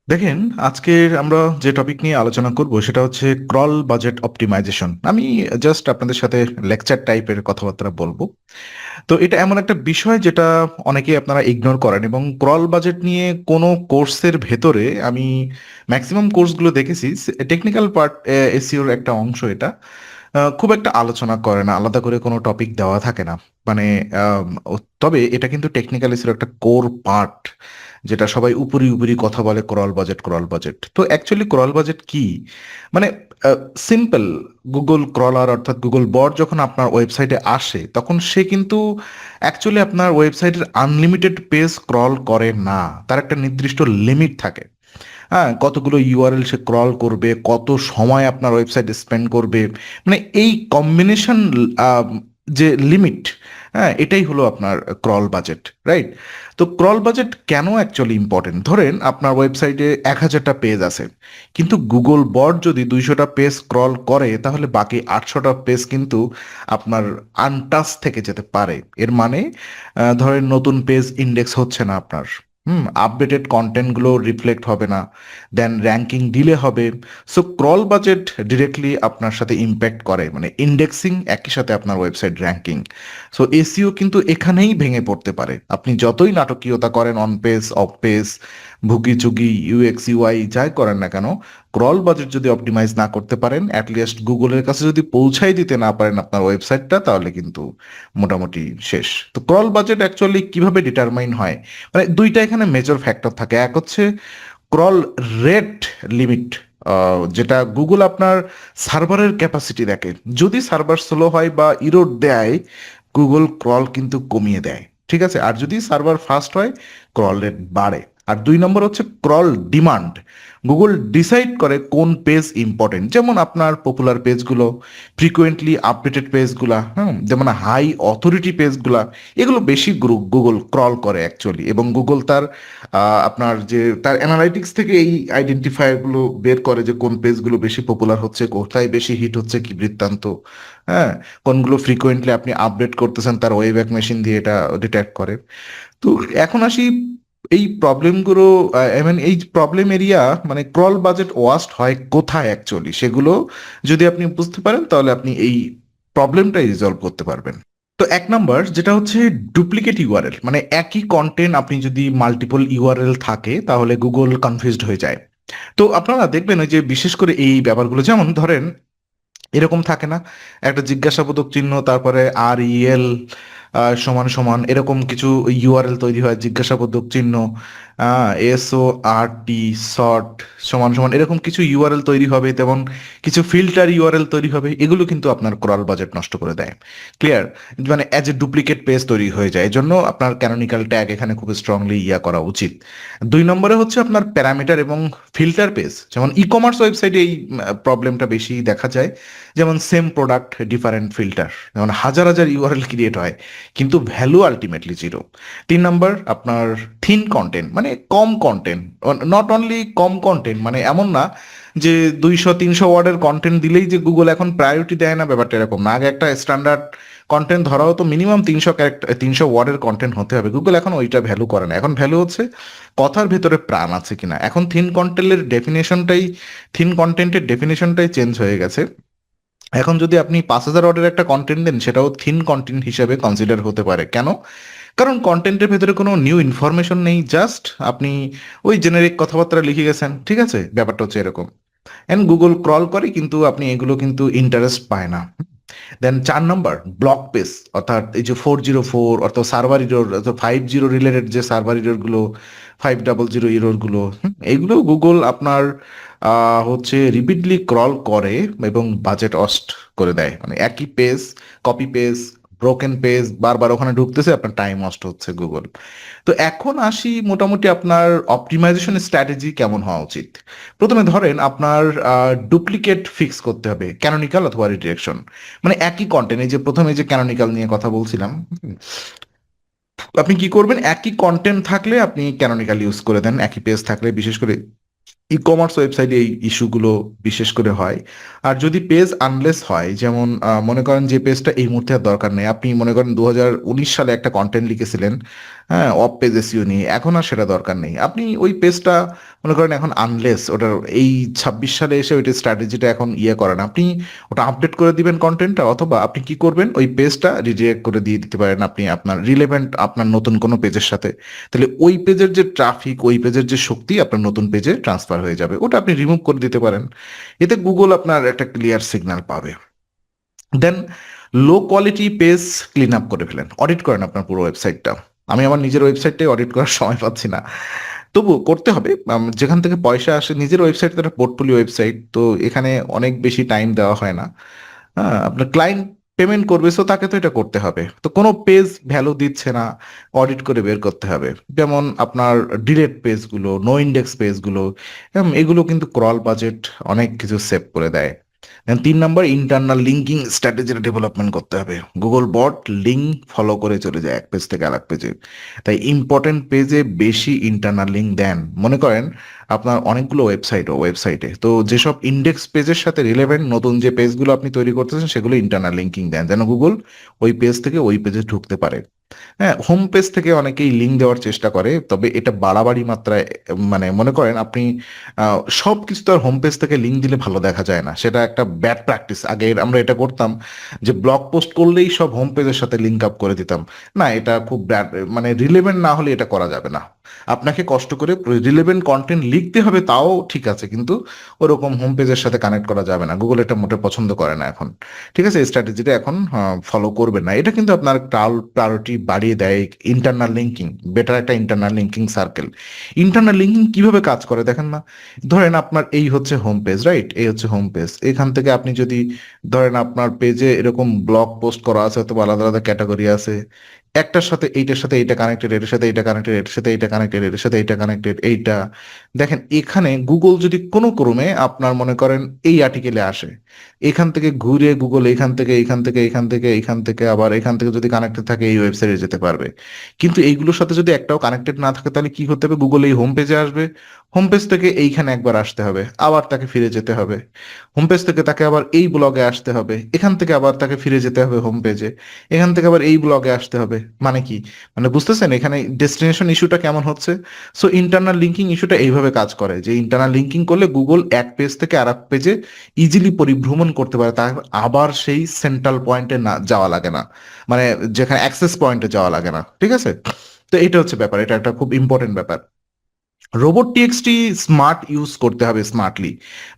দেখেন, আজকের আমরা যে টপিক নিয়ে আলোচনা করব সেটা হচ্ছে ক্রল বাজেট অপটিমাইজেশন। আমি জাস্ট আপনাদের সাথে লেকচার টাইপের কথাবার্তা বলবো। তো এটা এমন একটা বিষয় যেটা অনেকেই আপনারা ইগনোর করেন, এবং ক্রল বাজেট নিয়ে কোনো কোর্সের ভেতরে আমি ম্যাক্সিমাম কোর্সগুলো দেখেছি, টেকনিক্যাল পার্ট এসইওর একটা অংশ এটা খুব একটা আলোচনা করে না, আলাদা করে কোনো টপিক দেওয়া থাকে না। মানে তবে এটা কিন্তু টেকনিক্যাল এসইওর একটা কোর পার্ট, যেটা সবাই উপরি উপরি কথা বলে ক্রল বাজেট ক্রল বাজেট। তো অ্যাকচুয়ালি ক্রল বাজেট কি? মানে সিম্পল, গুগল ক্রলার অর্থাৎ গুগল বট যখন আপনার ওয়েবসাইটে আসে তখন সে কিন্তু অ্যাকচুয়ালি আপনার ওয়েবসাইটের আনলিমিটেড পেজ স্ক্রল করে না। তার একটা নির্দিষ্ট লিমিট থাকে। হ্যাঁ, কতগুলো ইউআরএল সে ক্রল করবে, কত সময় আপনার ওয়েবসাইট স্পেন্ড করবে, মানে এই কম্বিনেশন, যে লিমিট, হ্যাঁ, এটাই হলো আপনার ক্রল বাজেট, রাইট? তো ক্রল বাজেট কেন অ্যাকচুয়ালি ইম্পর্টেন্ট? ধরেন আপনার ওয়েবসাইটে 1,000টা পেজ আছে, কিন্তু গুগল বট যদি 200টা পেজ স্ক্রল করে তাহলে বাকি 800টা পেজ কিন্তু আপনার আনটাচ থেকে যেতে পারে। এর মানে ধরেন নতুন পেজ ইন্ডেক্স হচ্ছে না আপনার, আপডেটেড কন্টেন্টগুলো রিফ্লেক্ট হবে না, দেন র্যাঙ্কিং ডিলে হবে। সো ক্রল বাজেট ডিরেক্টলি আপনার সাথে ইম্প্যাক্ট করে, মানে ইন্ডেক্সিং একই সাথে আপনার ওয়েবসাইট র্যাঙ্কিং। সো এসইও কিন্তু এখানেই ভেঙে পড়তে পারে। আপনি যতই নাটকীয়তা করেন অন পেজ অফ পেজ, ভুগি চুগি ইউএক্স ইউআই যাই করেন না কেন, ক্রল বাজেট যদি অপটিমাইজ না করতে পারেন, অ্যাটলিস্ট গুগলের কাছে যদি পৌঁছাই দিতে না পারেন আপনার ওয়েবসাইটটা, তাহলে কিন্তু মোটামুটি শেষ। তো ক্রল বাজেট অ্যাকচুয়ালি কিভাবে ডিটারমাইন হয়? মানে দুইটা এখানে মেজর ফ্যাক্টর থাকে। এক হচ্ছে ক্রল রেট লিমিট, যেটা গুগল আপনার সার্ভারের ক্যাপাসিটি দেখে। যদি সার্ভার স্লো হয় বা ইরোড দেয়, গুগল ক্রল কিন্তু কমিয়ে দেয়, ঠিক আছে? আর যদি সার্ভার ফাস্ট হয়, ক্রল রেট বাড়ে। আর 2 নম্বর হচ্ছে ক্রল ডিমান্ড। গুগল ডিসাইড করে কোন পেজ ইম্পর্টেন্ট, যেমন আপনার পপুলার পেজগুলো, ফ্রিকোয়েন্টলি আপডেটেড পেজগুলা, যেমন হাই অথরিটি পেজগুলা, এগুলো বেশি গুগল ক্রল করে অ্যাকচুয়ালি। এবং গুগল তার আপনার যে তার অ্যানালাইটিক্স থেকে এই আইডেন্টিফায়ারগুলো বের করে যে কোন পেজগুলো বেশি পপুলার হচ্ছে, কোথায় বেশি হিট হচ্ছে, কি বৃত্তান্ত, হ্যাঁ, কোনগুলো ফ্রিকোয়েন্টলি আপনি আপডেট করতেছেন, তার ওয়েব্যাক মেশিন দিয়ে এটা ডিটেক্ট করে। তো এখন আসি এই প্রবলেমগুলো, এই প্রবলেম এরিয়া, মানে ক্রল বাজেট ওয়াস্ট হয় কোথায় অ্যাকচুয়ালি, সেগুলো যদি আপনি বুঝতে পারেন তাহলে আপনি এই প্রবলেমটাই রিজলভ করতে পারবেন। তো 1 নম্বর যেটা হচ্ছে ডুপ্লিকেট ইউআরএল, মানে একই কন্টেন্ট আপনি যদি মাল্টিপল ইউআরএল থাকে তাহলে গুগল কনফিউজড হয়ে যায়। তো আপনারা দেখবেন ওই যে বিশেষ করে এই ব্যাপারগুলো, যেমন ধরেন এরকম থাকে না, একটা জিজ্ঞাসাবোধক চিহ্ন, তারপরে REL সমান সমান এরকম কিছু ইউআরএল তৈরি হয়, জিজ্ঞাসাবোধক চিহ্ন, SORT শর্ট সমান সমান এরকম কিছু ইউআরএল তৈরি হবে, তেমন কিছু ফিল্টার ইউআরএল তৈরি হবে। এগুলো কিন্তু আপনার ক্রল বাজেট নষ্ট করে দেয়। ক্লিয়ার? মানে অ্যাজ এ ডুপ্লিকেট পেজ তৈরি হয়ে যায়। এজন্য আপনার ক্যানোনিক্যাল ট্যাগ এখানে খুব স্ট্রংলি করা উচিত। 2 নম্বরে হচ্ছে আপনার প্যারামিটার এবং ফিল্টার পেজ, যেমন ই কমার্স ওয়েবসাইটে এই প্রবলেমটা বেশি দেখা যায়। যেমন সেম প্রোডাক্ট ডিফারেন্ট ফিল্টার, যেমন হাজার হাজার ইউআরএল ক্রিয়েট হয় কিন্তু ভ্যালু আলটিমেটলি জিরো। 3 নম্বর আপনার থিন কন্টেন্ট, মানে কম কন্টেন্ট। নট অনলি কম কন্টেন্ট, মানে এমন না যে 200-300 ওয়ার্ডের কন্টেন্ট দিলেই যে গুগল এখন প্রায়োরিটি দেয় না, ব্যাপারটা এরকম না। আগে একটা স্ট্যান্ডার্ড কন্টেন্ট ধরাও তো মিনিমাম 300 ক্যারেক্টার, 300 ওয়ার্ডের কন্টেন্ট হতে হবে। গুগল এখন ওইটা ভ্যালু করে না, এখন ভ্যালু হচ্ছে কথার ভেতরে প্রাণ আছে কিনা। এখন থিন কন্টেন্টের ডেফিনেশনটাই চেঞ্জ হয়ে গেছে। এখন যদি আপনি 5,000 ওয়ার্ডের একটা কন্টেন্ট দেন, সেটাও থিন কন্টেন্ট হিসেবে কনসিডার হতে পারে। কেন? কারণ কন্টেন্টের ভেতরে কোনো নিউ ইনফরমেশন নেই, জাস্ট আপনি ওই জেনেরিক কথাবার্তা লিখে গেছেন, ঠিক আছে? ব্যাপারটা হচ্ছে এরকম। এন্ড গুগল ক্রল করে কিন্তু আপনি এগুলো কিন্তু ইন্টারেস্ট পায় না। দেন 4 নম্বর ব্লক পেজ, অর্থাৎ এই যে 404 অর্থাৎ সার্ভার ইরোর, অর্থাৎ 50 রিলেটেড যে সার্ভার ইরোর গুলো, 500 ইরোর গুলো, এইগুলো গুগল আপনার হচ্ছে রিপিটলি ক্রল করে এবং বাজেট অস্ট করে দেয়। মানে একই page, copy page, broken page বারবার ওখানে ঢুকতেছে, আপনার টাইম নষ্ট হচ্ছে গুগল। তো এখন আসি মোটামুটি আপনার অপটিমাইজেশন স্ট্র্যাটেজি কেমন হওয়া উচিত। প্রথমে ধরেন আপনার ডুপ্লিকেট ফিক্স করতে হবে, ক্যানোনিক্যাল অথবা রিডিরেকশন। মানে একই কন্টেন্ট, এই যে প্রথমে যে ক্যানোনিক্যাল নিয়ে কথা বলছিলাম, আপনি কি করবেন, একই কন্টেন্ট থাকলে আপনি ক্যানোনিক্যাল ইউজ করে দেন, একই পেজ থাকলে বিশেষ করে ই-কমার্স ওয়েবসাইটে এই ইস্যুগুলো বিশেষ করে হয়। আর যদি পেজ আনলেস হয়, যেমন মনে করেন যে পেজটা এই মুহূর্তে আর দরকার নেই, আপনি মনে করেন 2019 সালে একটা কন্টেন্ট লিখেছিলেন, হ্যাঁ, অফ পেজ এসইও নিয়ে, এখন আর সেটা দরকার নেই, আপনি ওই পেজটা মনে করেন এখন আনলেস ওটার এই 26 সালে এসে ওইটা স্ট্র্যাটেজিটা এখন করেন, আপনি ওটা আপডেট করে দিবেন কন্টেন্টটা, অথবা আপনি কি করবেন ওই পেজটা রিডিরেক্ট করে দিয়ে দিতে পারেন আপনি আপনার রিলেভেন্ট আপনার নতুন কোনো পেজের সাথে। তাহলে ওই পেজের যে ট্রাফিক, ওই পেজের যে শক্তি আপনার নতুন পেজে ট্রান্সফার হয়ে যাবে, ওটা আপনি রিমুভ করে দিতে পারেন। এতে গুগল আপনার একটা ক্লিয়ার সিগন্যাল পাবে। Then low quality page clean up করে ফেলেন, অডিট করেন আপনার পুরো ওয়েবসাইটটা। আমি আমার নিজের ওয়েবসাইটটাই অডিট করার সময় পাচ্ছি না, তবু করতে হবে। যেখান থেকে পয়সা আসে, নিজের ওয়েবসাইট তো একটা পোর্টফোলিও ওয়েবসাইট, তো এখানে অনেক বেশি টাইম দেওয়া হয় না। হ্যাঁ, আপনার ক্লায়েন্ট পেমেন্ট করবে, সো তাকে তো এটা করতে হবে। তো কোনো পেজ ভ্যালু দিচ্ছে না, অডিট করে বের করতে হবে। যেমন আপনার ডিলেট পেজগুলো, নো ইন্ডেক্স পেজগুলো, এগুলো কিন্তু ক্রল বাজেট অনেক কিছু সেভ করে দেয়। Then 3 নম্বর, ইন্টারনাল লিঙ্কিং স্ট্র্যাটেজিটা ডেভেলপমেন্ট করতে হবে। গুগল বট লিঙ্ক ফলো করে চলে যায় এক পেজ থেকে আরেক পেজে, তাই ইম্পর্টেন্ট পেজে বেশি ইন্টারনাল লিঙ্ক দেন। মনে করেন আপনার অনেকগুলো ওয়েবসাইটে তো যেসব ইন্ডেক্স পেজের সাথে রিলেভেন্ট নতুন যে পেজগুলো আপনি তৈরি করতেছেন সেগুলো ইন্টারনাল লিঙ্কিং দেন, যেন গুগল ওই পেজ থেকে ওই পেজে ঢুকতে পারে। হ্যাঁ, হোম পেজ থেকে অনেকেই লিঙ্ক দেওয়ার চেষ্টা করে, তবে এটা বাড়াবাড়ি মাত্রায়। মানে মনে করেন আপনি সব কিছু তো আর হোম পেজ থেকে লিঙ্ক দিলে ভালো দেখা যায় না, সেটা একটা ব্যাড প্র্যাকটিস। আগে আমরা এটা করতাম যে ব্লগ পোস্ট করলেই সব হোম পেজের সাথে লিঙ্ক আপ করে দিতাম। না, এটা খুব ব্যাড, মানে রিলেভেন্ট না হলে এটা করা যাবে না। আপনাকে কষ্ট করে রিলেভেন্ট কন্টেন্ট লিখতে হবে, তাও ঠিক আছে, কিন্তু ওরকম হোম পেজের সাথে কানেক্ট করা যাবে না, গুগল এটা মোটে পছন্দ করে না এখন। ঠিক আছে, এই স্ট্র্যাটেজিটা এখন ফলো করবেন না, এটা কিন্তু আপনার প্রায়োরিটি বাড়িয়ে দেয়। ইন্টারনাল লিঙ্কিং, বেটার একটা internal linking circle. Internal linking কিভাবে কাজ করে দেখেন না। ধরেন আপনার এই হচ্ছে হোম পেজ, রাইট, এই হচ্ছে হোম পেজ। এখান থেকে আপনি যদি ধরেন আপনার পেজে এরকম ব্লগ পোস্ট করা আছে, অথবা আলাদা আলাদা ক্যাটাগরি আছে, একটার সাথে এইটার সাথে এইটা কানেক্টেড, এটার সাথে এইটা কানেক্টেড, এটার সাথে এইটা কানেক্টেড, এটার সাথে এইটা কানেক্টেড, এইটা দেখেন। এখানে গুগল যদি কোনো ক্রমে আপনার মনে করেন এই আর্টিকেলে আসে, এখান থেকে ঘুরে গুগল এখান থেকে এখান থেকে এখান থেকে এখান থেকে আবার এখান থেকে যদি কানেক্টেড থাকে এই ওয়েবসাইটে যেতে পারবে। কিন্তু এইগুলোর সাথে যদি একটাও কানেক্টেড না থাকে, তাহলে কি হতে হবে, গুগল এই হোম পেজে আসবে, হোম পেজ থেকে এইখানে একবার আসতে হবে, আবার তাকে ফিরে যেতে হবে, হোম পেজ থেকে তাকে আবার এই ব্লগে আসতে হবে, এখান থেকে আবার তাকে ফিরে যেতে হবে হোম পেজে, এখান থেকে আবার এই ব্লগে আসতে হবে। মানে কি, মানে বুঝতেছেন এখানে ডেস্টিনেশন ইস্যুটা কেমন হচ্ছে। সো ইন্টারনাল লিঙ্কিং ইস্যুটা এইভাবে কাজ করে, যে ইন্টারনাল লিঙ্কিং করলে গুগল এক পেজ থেকে আর এক পেজে ইজিলি পরিভ্রমণ করতে পারে, তার আবার সেই সেন্ট্রাল পয়েন্টে না যাওয়া লাগে না, মানে যেখানে অ্যাক্সেস পয়েন্টে যাওয়া লাগে না। ঠিক আছে, তো এটা হচ্ছে ব্যাপার, এটা একটা খুব ইম্পর্টেন্ট ব্যাপার। রোবট টিএক্সটি স্মার্ট ইউজ করতে হবে, স্মার্টলি,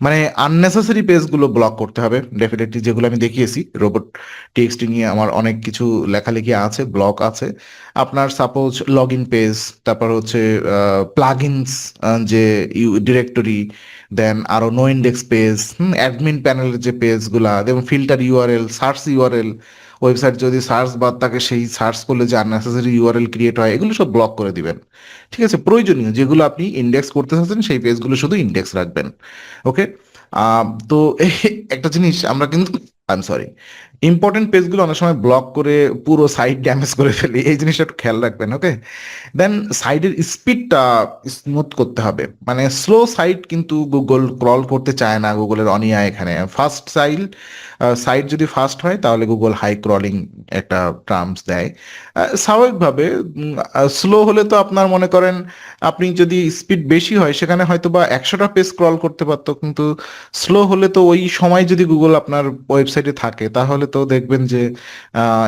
মানে আননেসেসারি পেজগুলো ব্লক করতে হবে ডেফিনেটলি, যেগুলো আমি দেখিয়েছি। রোবট টিএক্সটি নিয়ে আমার অনেক কিছু লেখালেখি আছে, ব্লগ আছে। আপনার সাপোজ লগ ইন পেজ, তারপর হচ্ছে প্লাগ ইনস, যে ডিরেক্টরি, দেন আরো নো ইন্ডেক্স পেজ, অ্যাডমিন প্যানেলের যে পেজগুলা, যেমন filter URL, search URL, website যদি সার্চ বাদ থাকে, সেই সার্চ করলে যে আননেসেসারি ইউআরএল ক্রিয়েট হয়, এগুলো সব ব্লক করে দিবেন। ঠিক আছে, প্রয়োজনীয় যেগুলো আপনি ইন্ডেক্স করতে চাচ্ছেন সেই পেজগুলো শুধু ইন্ডেক্স রাখবেন। ওকে, তো একটা জিনিস আমরা কিন্তু, আই এম সরি, ইম্পর্টেন্ট পেজগুলো অনেক সময় ব্লক করে পুরো সাইট ড্যামেজ করে ফেলি, এই জিনিসটা একটু খেয়াল রাখবেন। ওকে, দেন সাইডের স্পিডটা স্মুথ করতে হবে, মানে স্লো সাইট কিন্তু গুগল ক্রল করতে চায় না, গুগলের অনিয়া এখানে। ফাস্ট সাইট যদি ফাস্ট হয় তাহলে গুগল হাই ক্রলিং একটা টার্মস দেয়। স্বাভাবিকভাবে স্লো হলে তো আপনার মনে করেন আপনি যদি স্পিড বেশি হয় সেখানে হয়তো বা 100টা পেজ স্ক্রল করতে পারতো, কিন্তু স্লো হলে তো ওই সময় যদি গুগল আপনার ওয়েবসাইটে থাকে তাহলে তো দেখবেন যে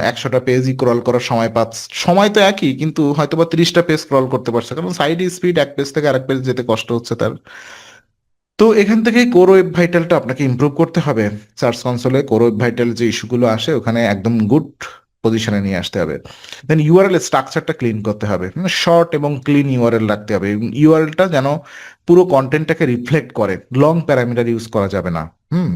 100টা পেজই ক্রল করার সময় পাচ্ছে, সময় তো একই কিন্তু হয়তো বা 30টা পেজ স্ক্রল করতে পারছে, কারণ সাইড স্পিড এক পেজ থেকে আরেক পেজ যেতে কষ্ট হচ্ছে তার। তো এখান থেকে কোর ওয়েব ভাইটালটা আপনাকে ইমপ্রুভ করতে হবে। সার্চ কনসোলে কোর ওয়েব ভাইটাল যে ইস্যুগুলো আসে ওখানে একদম গুড পজিশনে নিয়ে আসতে হবে। দেন ইউআরএল স্ট্রাকচারটা ক্লিন করতে হবে, মানে শর্ট এবং ক্লিন ইউআরএল রাখতে হবে, এবং ইউআরএলটা যেন পুরো কন্টেন্টটাকে রিফ্লেক্ট করে, লং প্যারামিটার ইউজ করা যাবে না।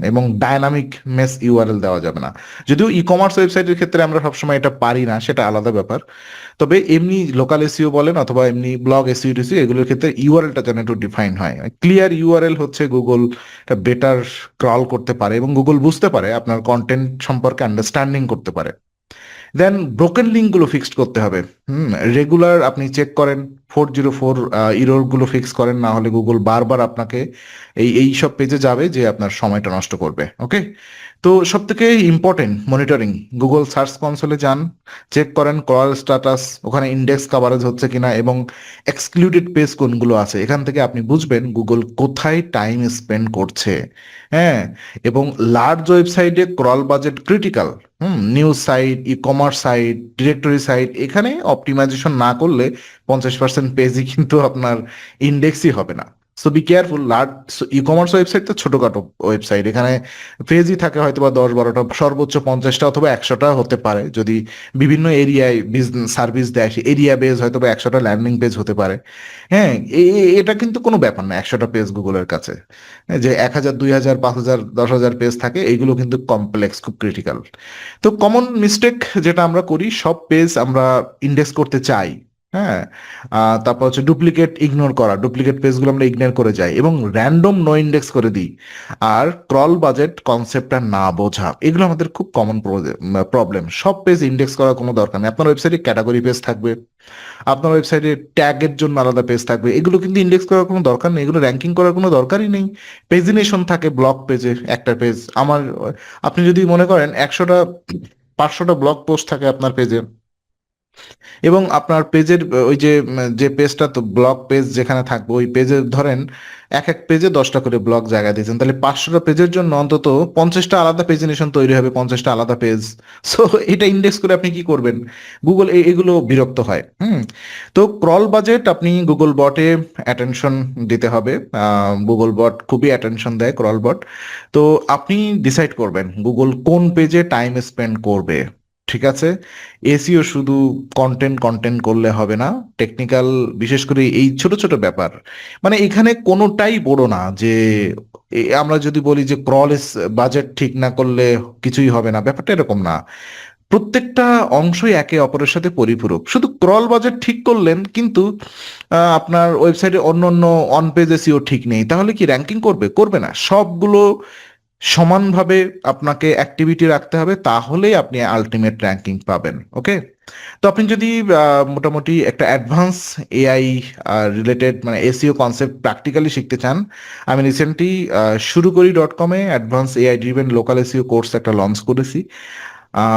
এবং ডায়নামিক মেস ইউআরএল দেওয়া যাবে না। যদিও ই কমার্স ওয়েবসাইটের ক্ষেত্রে আমরা সবসময় এটা পারি না, সেটা আলাদা ব্যাপার। তবে এমনি লোকাল এসইও বলেন অথবা এমনি ব্লগ এসইও টিসিও, এগুলোর ক্ষেত্রে ইউআরএলটা যেন একটু ডিফাইন হয়। ক্লিয়ার ইউআরএল হচ্ছে গুগল একটা বেটার ক্রল করতে পারে এবং গুগল বুঝতে পারে আপনার কন্টেন্ট সম্পর্কে আন্ডারস্ট্যান্ডিং করতে পারে। দেন ব্রোকেন লিঙ্কগুলো ফিক্সড করতে হবে। রেগুলার আপনি চেক করেন 404 ইরর গুলো ফিক্স করেন, না হলে গুগল বারবার আপনাকে এই সব পেজে যাবে যে আপনার সময়টা নষ্ট করবে। ওকে, তো সব থেকে ইম্পর্টেন্ট মনিটরিং, গুগল সার্চ কনসোলে যান, চেক করেন ক্রল স্ট্যাটাস, ওখানে ইন্ডেক্স কভারেজ হচ্ছে কিনা এবং এক্সক্লুডেড পেজ কোনগুলো আছে। এখান থেকে আপনি বুঝবেন গুগল কোথায় টাইম স্পেন্ড করছে। হ্যাঁ, এবং লার্জ ওয়েবসাইটে crawl budget critical. News site, e commerce site, directory site, এখানে অপটিমাইজেশন না করলে 50% পেজই কিন্তু আপনার ইন্ডেক্সই হবে না। So be careful. Large e commerce website তো ছোটখাটো ওয়েবসাইট, এখানে পেজই থাকে হয়তো বা 10-12টা, সর্বোচ্চ 50টা অথবা 100টা হতে পারে। যদি বিভিন্ন এরিয়ায় বিজনেস সার্ভিস দেয়, সে এরিয়া বেজ হয়তো বা 100টা ল্যান্ডিং পেজ হতে পারে। হ্যাঁ, এটা কিন্তু কোনো ব্যাপার না 100টা পেজ গুগলের কাছে। যে 1000, 2000, 5000, 10,000 পেজ থাকে, এইগুলো কিন্তু কমপ্লেক্স, খুব ক্রিটিক্যাল। তো কমন মিস্টেক যেটা আমরা করি, সব পেজ আমরা ইন্ডেক্স করতে চাই। হ্যাঁ, তারপর হচ্ছে ডুপ্লিকেট ইগনোর করা, ডুপ্লিকেট পেজগুলো আমরা ইগনোর করে যাই এবং র্যান্ডম নো ইন্ডেক্স করে দিই। আর ক্রল বাজেট কনসেপ্টটা না বোঝা, এগুলো আমাদের খুব কমন প্রবলেম। সব পেজ ইন্ডেক্স করার কোনো দরকার নেই। আপনার ওয়েবসাইটে ক্যাটাগরি পেজ থাকবে, আপনার ওয়েবসাইটে ট্যাগের জন্য আলাদা পেজ থাকবে, এগুলো কিন্তু ইন্ডেক্স করার কোনো দরকার নেই, এগুলো র্যাঙ্কিং করার কোনো দরকারই নেই। পেজিনেশন থাকে ব্লগ পেজে, একটা পেজ আমার, আপনি যদি মনে করেন 100টা 500টা ব্লগ পোস্ট থাকে আপনার পেজে, এবং আপনার পেজের ওই যে পেজটা, তো ব্লগ পেজ যেখানে থাকবে ওই পেজে ধরেন এক এক পেজে 10টা করে ব্লগ জায়গা দিয়েছেন, তাহলে 500টা পেজের জন্য অন্তত 50টা আলাদা পেজিনেশন তৈরি হবে, 50টা আলাদা পেজ। সো এটা ইন্ডেক্স করে আপনি কি করবেন? গুগল এগুলো বিরক্ত হয়। তো ক্রল বাজেট আপনি গুগল বটে অ্যাটেনশন দিতে হবে। গুগল বট খুবই অ্যাটেনশন দেয়, ক্রল বট। তো আপনি ডিসাইড করবেন গুগল কোন পেজে টাইম স্পেন্ড করবে। ঠিক আছে, এসিও শুধু কন্টেন্ট কন্টেন্ট করলে হবে না, টেকনিক্যাল, বিশেষ করে এই ছোট ছোট ব্যাপার, মানে এখানে কোনোটাই বড় না যে আমরা যদি বলি যে ক্রল বাজেট ঠিক না করলে কিছুই হবে না, ব্যাপারটা এরকম না। প্রত্যেকটা অংশই একে অপরের সাথে পরিপূরক। শুধু ক্রল বাজেট ঠিক করলেন কিন্তু আপনার ওয়েবসাইটে অন্য অন্য অন পেজ এসিও ঠিক নেই, তাহলে কি র্যাঙ্কিং করবে? করবে না। সবগুলো সমানভাবে আপনাকে অ্যাক্টিভিটি রাখতে হবে, তাহলেই আপনি আলটিমেট র্যাঙ্কিং পাবেন। ওকে, তো আপনি যদি মোটামুটি একটা অ্যাডভান্স এআই রিলেটেড মানে এসইও কনসেপ্ট প্র্যাকটিক্যালি শিখতে চান, আমি রিসেন্টলি শুরুকরি.com-এ advance AI driven local SEO course একটা লঞ্চ করেছি।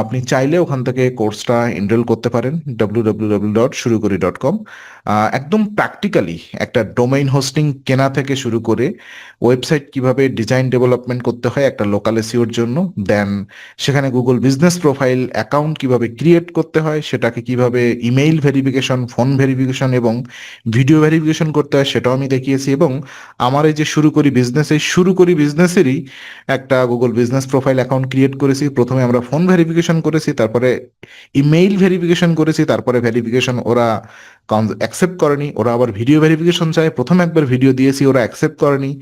আপনি চাইলে ওখান থেকে কোর্সটা এনরোল করতে পারেন, www.shurukuri.com। একদম প্র্যাকটিক্যালি একটা ডোমেইন হোস্টিং কেনা থেকে শুরু করে ওয়েবসাইট কিভাবে ডিজাইন ডেভেলপমেন্ট করতে হয় একটা লোকাল এসইওর জন্য, দেন সেখানে গুগল বিজনেস প্রোফাইল অ্যাকাউন্ট কিভাবে ক্রিয়েট করতে হয়, সেটাকে কিভাবে ইমেইল ভেরিফিকেশন, ফোন ভেরিফিকেশন এবং ভিডিও ভেরিফিকেশন করতে হয় সেটাও আমি দেখিয়েছি। এবং আমার এই যে শুরু করি বিজনেস, এই শুরু করি বিজনেসেরই একটা Google business profile account create করেছি। প্রথমে আমরা ফোন ভেরিফিকেশন করেছি, তারপরে ইমেইল ভেরিফিকেশন করেছি, তারপরে ভেরিফিকেশন ওরা অ্যাকসেপ্ট করেনি, ওরা আবার ভিডিও ভেরিফিকেশন চায়। প্রথম একবার ভিডিও দিয়েছি, ওরা অ্যাকসেপ্ট করেনি,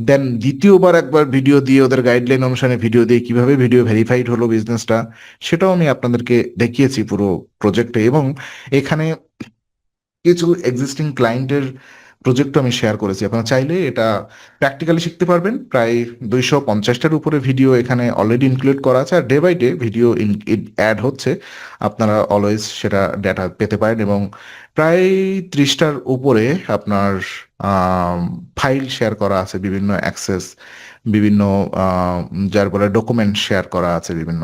দেন দ্বিতীয়বার একবার ভিডিও দিয়ে ওদের গাইডলাইন অনুসারে ভিডিও দিয়ে কিভাবে ভিডিও ভেরিফাইড হলো বিজনেসটা, সেটাও আমি আপনাদেরকে দেখিয়েছি পুরো প্রজেক্টে। এবং এখানে কিছু এক্সিস্টিং ক্লায়েন্টের প্রজেক্টও আমি শেয়ার করেছি। আপনারা চাইলে এটা প্র্যাকটিক্যালি শিখতে পারবেন। প্রায় 250টার উপরে ভিডিও এখানে অলরেডি ইনক্লুড করা আছে, আর day by day video add হচ্ছে। আপনারা অলওয়েজ সেটা ডেটা পেতে পারেন। এবং প্রায় 30টার উপরে আপনার ফাইল শেয়ার করা আছে, বিভিন্ন অ্যাক্সেস, বিভিন্ন যার বলে ডকুমেন্ট শেয়ার করা আছে বিভিন্ন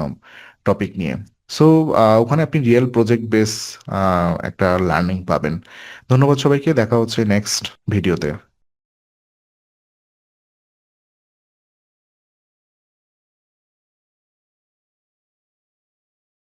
টপিক নিয়ে। সো ওখানে আপনি রিয়েল প্রজেক্ট বেস একটা লার্নিং পাবেন। ধন্যবাদ সবাইকে, দেখা হচ্ছে নেক্সট ভিডিওতে।